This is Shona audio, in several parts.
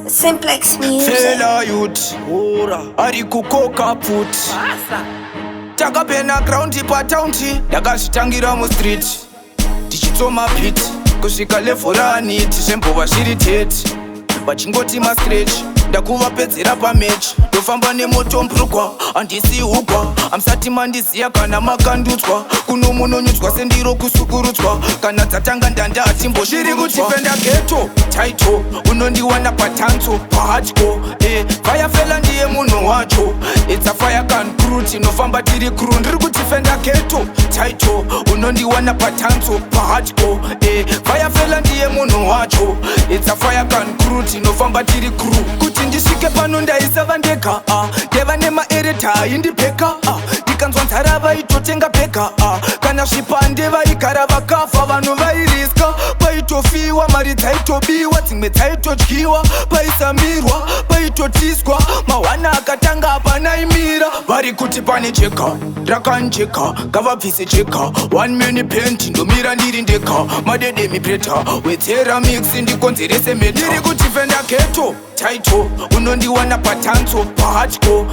Cymplex music. Fela youth, ari kukoka put. Takapena ground pa townti, ndakazvitangira muStreet. Tichitsoma pit, kusvika level ranit, zvembova zviri tete. Vachingoti mascratch, ndakuvapedzera pamatch. Ndofamba nemoto mbrukwa, handisi hugwa. Amsati mandiziya kana makandudzwa. Kuno munonyudzwa sendiro kusukurudzwa. Kana dzatanga ndandati mbozviri kuchipenda ghetto. Title, unondiwana patanzo, pahardcore. Fire fella ndiye munhu wacho. It's a fire can crew, tinofamba tiri crew. Ndiri kuchifenda ghetto. Title, unondiwana patanzo, pahardcore. Fire fella ndiye munhu wacho. It's a fire can crew, tinofamba tiri crew. Kuti ndisvike pano ndaisava ndega, ndeva nemaereta indipeka. Ndikanzwa nzara vaitotenga peka, kana zvipande vaigara vakafa. Vanhu vairiska, paitofiwa, mari dzaitobiwa, dzimwe dzaitodyiwa, paisamirwa, paitotiswa. Mahwana akatanga apanaimira, vari kuti pane cheka, rakanjeka, ngavabvise cheka. 1 mini penti, ndomira ndiri ndeka. Madede mipreta, wedzera mix, ndikonzerese meta. Ndiri kutifenda ghetto. Title, unondiwana patanzo, pahardcore.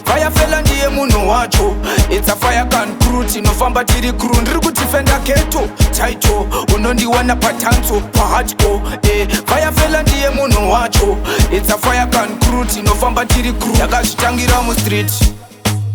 Fire fella ndiye munhu wacho. It's a fire can crew, tinofamba tiri crew. Ndiri kutifenda ghetto. Title, unondiwana patanzo, pahardcore. Fire fella ndiye munhu wacho. It's a fire can crew, tinofamba tiri crew. Ndakazvitangira muStreet,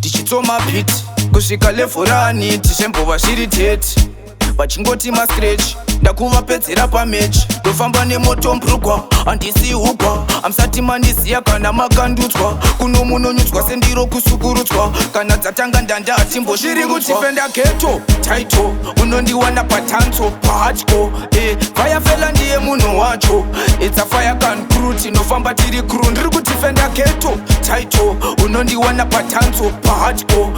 tichitsoma pit, kusvika level ranit, zvembova zviri tete. Vachingoti mascratch, ndakuvapedzera pamatch. Ndofamba nemoto mbrukwa, handisi hugwa. Amsati mandiziya kana makandudzwa. Kuno munonyudzwa sendiro kusukurudzwa. Kana dzatanga ndandati mbozviri kuchifenda ghetto. Title, unondiwana patanzo, pahardcore. Fire fella ndiye munhu wacho. It's a fire can crew, tinofamba tiri crew. Ndiri kutifenda ghetto. Title, unondiwana patanzo, pahardcore.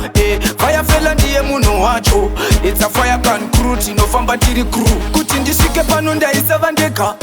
Fire fella ndiye munhu wacho. It's a fire can crew, tinofamba tiri crew. Kuti ndisvike pano ndaisava ndega,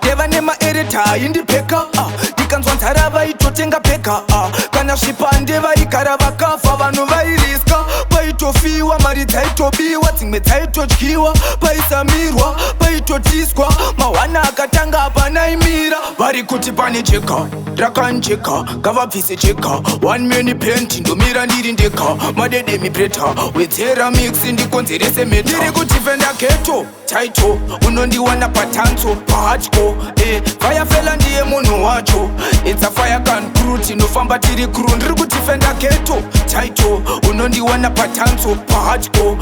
ndeva nemaereta indipeka. Ndikanzwa nzara vaitotenga peka, kana zvipande vaigara vakafa. Vanhu vairiska, paitofiwa, mari dzaitobiwa, dzimwe dzaitodyiwa, paisamirwa, paitotiswa. Mahwana akatanga apanaimira, vari kuti pane cheka, rakanjeka, ngavabvise cheka. 1 mini penti, ndomira ndiri ndeka. Madede mipreta, wedzera mix, ndikonzerese meta. Ndiri kutifenda ghetto. Title, unondiwana patanzo, pahardcore. Fire fella ndiye munhu wacho. It's a fire can crew, tinofamba tiri crew. Ndiri kutifenda ghetto. Title, unondiwana patanzo, pahardcore.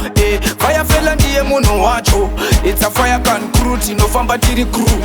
Fire fella ndiye munhu wacho. It's a fire can crew, tinofamba tiri crew.